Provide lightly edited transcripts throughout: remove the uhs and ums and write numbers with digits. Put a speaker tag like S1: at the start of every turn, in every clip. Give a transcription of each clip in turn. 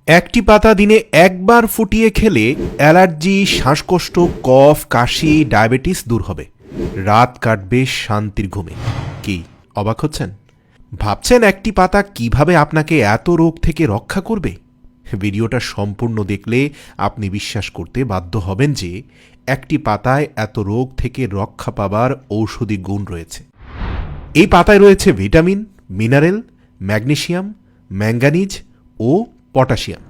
S1: একটি পাতা দিনে একবার ফুটিয়ে খেলে অ্যালার্জি, শ্বাসকষ্ট, কফ, কাশি, ডায়াবেটিস দূর হবে। রাত কাটবে শান্তির ঘুমে। কি অবাক হচ্ছেন? ভাবছেন একটি পাতা কিভাবে আপনাকে এত রোগ থেকে রক্ষা করবে? ভিডিওটা সম্পূর্ণ দেখলে আপনি বিশ্বাস করতে বাধ্য হবেন যে একটি পাতায় এত রোগ থেকে রক্ষা পাবার ঔষধি গুণ রয়েছে। এই পাতায় রয়েছে ভিটামিন, মিনারেল, ম্যাগনেসিয়াম, ম্যাঙ্গানিজ ও পটাশিয়াম।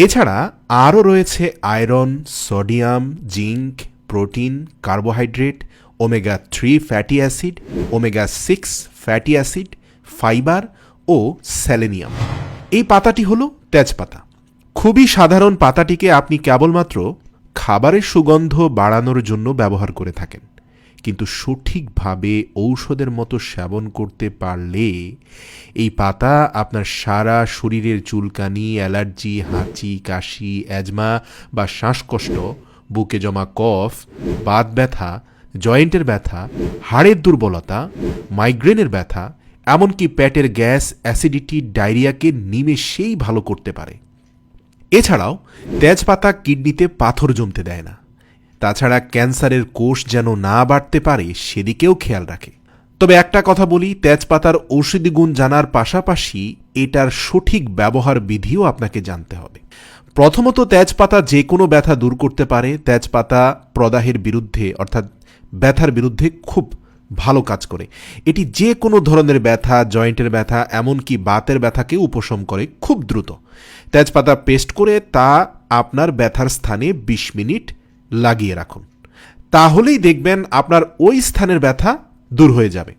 S1: এছাড়া আরও রয়েছে iron, sodium, zinc, protein, carbohydrate, omega three fatty acid, ওমেগা-6 ফ্যাটি অ্যাসিড, ফাইবার ও সেলেনিয়াম। এই পাতাটি হলো তেজপাতা। খুবই সাধারণ পাতাটিকে আপনি কেবলমাত্র খাবারের সুগন্ধ বাড়ানোর জন্য ব্যবহার করে থাকেন, কিন্তু সঠিকভাবে ঔষধের মতো সেবন করতে পারলে এই পাতা আপনার সারা শরীরের চুলকানি, অ্যালার্জি, হাঁচি, কাশি, অ্যাজমা বা শ্বাসকষ্ট, বুকে জমা কফ, বাত ব্যথা, জয়েন্টের ব্যথা, হাড়ের দুর্বলতা, মাইগ্রেনের ব্যথা, এমনকি পেটের গ্যাস, অ্যাসিডিটি, ডায়রিয়াকে নিমেষেই ভালো করতে পারে। এছাড়াও তেজপাতা কিডনিতে পাথর জমতে দেয় না। তাছাড়া ক্যান্সারের কোষ যেন না বাড়তে পারে সেদিকেও খেয়াল রাখে। তবে একটা কথা বলি, তেজপাতার ঔষধি গুণ জানার পাশাপাশি এটার সঠিক ব্যবহার বিধিও আপনাকে জানতে হবে। প্রথমত, তেজপাতা যে কোনো ব্যথা দূর করতে পারে। তেজপাতা প্রদাহের বিরুদ্ধে অর্থাৎ ব্যথার বিরুদ্ধে খুব ভালো কাজ করে। এটি যে কোনো ধরনের ব্যথা, জয়েন্টের ব্যথা, এমনকি বাতের ব্যথাকে উপশম করে খুব দ্রুত। তেজপাতা পেস্ট করে তা আপনার ব্যথার স্থানে 20 মিনিট লাগিয়ে রাখুন, তাহলেই দেখবেন আপনার ওই স্থানের ব্যথা দূর হয়ে যাবে।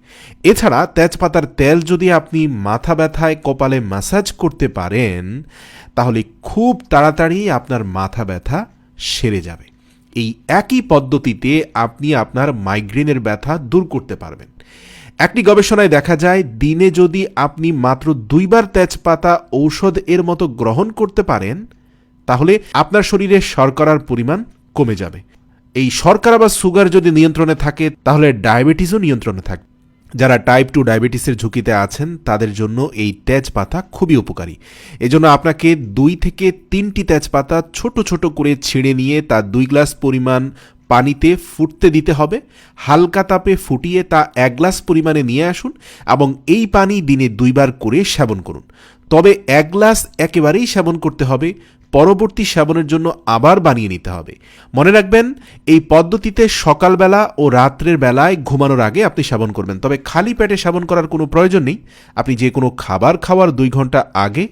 S1: এছাড়া তেজপাতার তেল যদি আপনি মাথা ব্যথায় কপালে ম্যাসাজ করতে পারেন, তাহলে খুব তাড়াতাড়ি আপনার মাথা ব্যথা সেরে যাবে। এই একই পদ্ধতিতে আপনি আপনার মাইগ্রেনের ব্যথা দূর করতে পারবেন। একটি গবেষণায় দেখা যায়, দিনে যদি আপনি মাত্র 2 বার তেজপাতা ঔষধ এর মতো গ্রহণ করতে পারেন, তাহলে আপনার শরীরে শর্করার পরিমাণ কমে যাবে। এই শর্করা বা সুগার যদি নিয়ন্ত্রণে থাকে, তাহলে ডায়াবেটিসও নিয়ন্ত্রণে থাকবে। যারা টাইপ 2 ডায়াবেটিসের ঝুঁকিতে আছেন তাদের জন্য এই তেজপাতা খুবই উপকারী। এজন্য আপনাকে 2 থেকে 3টি তেজপাতা ছোট ছোট করে ছিঁড়ে নিয়ে তা 2 গ্লাস পরিমাণ পানিতে ফুটতে দিতে হবে। হালকা তাপে ফুটিয়ে তা 1 গ্লাস পরিমাণে নিয়ে আসুন এবং এই পানি দিনে 2 বার করে সেবন করুন। তবে 1 গ্লাস একেবারেই সেবন করতে হবে, পরবর্তী সেবনের জন্য আবার বানিয়ে নিতে হবে। মনে রাখবেন, এই পদ্ধতিতে সকালবেলা ও রাত্রের বেলায় ঘুমানোর আগে আপনি সেবন করবেন। তবে খালি পেটে সেবন করার কোনো প্রয়োজন নেই। আপনি যে কোনো খাবার খাওয়ার 2 ঘন্টা আগে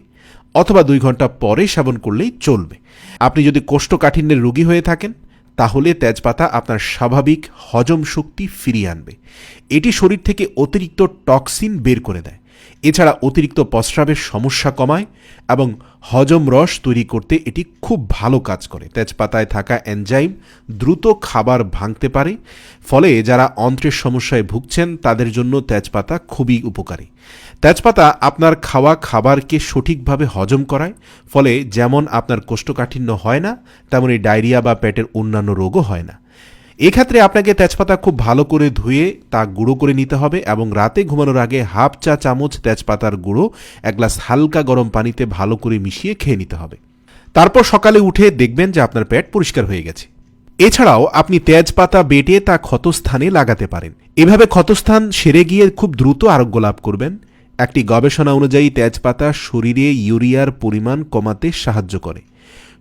S1: অথবা 2 ঘন্টা পরে সেবন করলেই চলবে। আপনি যদি কোষ্ঠকাঠিন্যের রোগী হয়ে থাকেন, তাহলে তেজপাতা আপনার স্বাভাবিক হজম শক্তি ফিরিয়ে আনবে। এটি শরীর থেকে অতিরিক্ত টক্সিন বের করে দেয়। এছাড়া অতিরিক্ত প্রস্রাবের সমস্যা কমায় এবং হজম রস তৈরি করতে এটি খুব ভালো কাজ করে। তেজপাতায় থাকা এনজাইম দ্রুত খাবার ভাঙতে পারে, ফলে যারা অন্ত্রের সমস্যায় ভুগছেন তাদের জন্য তেজপাতা খুবই উপকারী। তেজপাতা আপনার খাওয়া খাবারকে সঠিকভাবে হজম করায়, ফলে যেমন আপনার কোষ্ঠকাঠিন্য হয় না, তেমনি ডায়রিয়া বা পেটের অন্যান্য রোগও হয় না। এক্ষেত্রে আপনাকে তেজপাতা খুব ভালো করে ধুয়ে তা গুঁড়ো করে নিতে হবে এবং রাতে ঘুমানোর আগে হাফ চা চামচ তেজপাতার গুঁড়ো 1 গ্লাস হালকা গরম পানিতে ভালো করে মিশিয়ে খেয়ে নিতে হবে। তারপর সকালে উঠে দেখবেন যে আপনার পেট পরিষ্কার হয়ে গেছে। এছাড়াও আপনি তেজপাতা বেটে তা ক্ষতস্থানে লাগাতে পারেন। এভাবে ক্ষতস্থান সেরে গিয়ে খুব দ্রুত আরোগ্য লাভ করবেন। একটি গবেষণা অনুযায়ী তেজপাতা শরীরে ইউরিয়ার পরিমাণ কমাতে সাহায্য করে।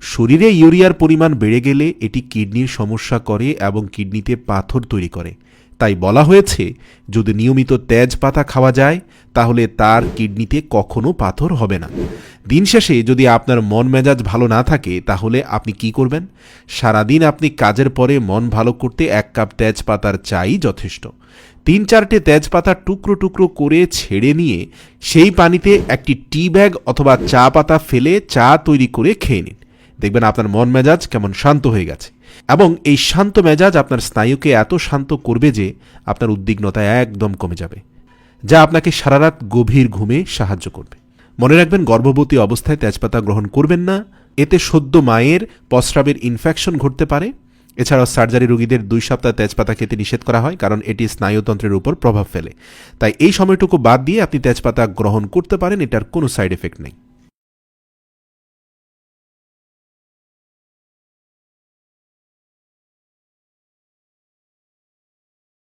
S1: শরীরে ইউরিয়ার পরিমাণ বেড়ে গেলে এটি কিডনির সমস্যা করে এবং কিডনিতে পাথর তৈরি করে। তাই বলা হয়েছে, যদি নিয়মিত তেজপাতা খাওয়া যায় তাহলে তার কিডনিতে কখনো পাথর হবে না। দিন শেষে যদি আপনার মন মেজাজ ভালো না থাকে, তাহলে আপনি কি করবেন? সারাদিন আপনি কাজের পরে মন ভালো করতে 1 কাপ তেজপাতার চাই যথেষ্ট। 3-4টে তেজপাতা টুকরো টুকরো করে ছেড়ে নিয়ে সেই পানিতে একটি টি ব্যাগ অথবা চা পাতা ফেলে চা তৈরি করে খেয়ে নিন। দেখবেন আপনার মন মেজাজ কেমন শান্ত হয়ে গেছে এবং এই শান্ত মেজাজ আপনার স্নায়ুকে এত শান্ত করবে যে আপনার উদ্বিগ্নতা একদম কমে যাবে, যা আপনাকে সারা রাত গভীর ঘুমে সাহায্য করবে। মনে রাখবেন, গর্ভবতী অবস্থায় তেজপাতা গ্রহণ করবেন না। এতে সদ্য মায়ের প্রস্রাবের ইনফেকশন ঘটতে পারে। এছাড়াও সার্জারি রোগীদের 2 সপ্তাহ তেজপাতা খেতে নিষেধ করা হয়, কারণ এটি স্নায়ুতন্ত্রের উপর প্রভাব ফেলে। তাই এই সময়টুকু বাদ দিয়ে আপনি তেজপাতা গ্রহণ করতে পারেন, এটার কোনো সাইড এফেক্ট নেই।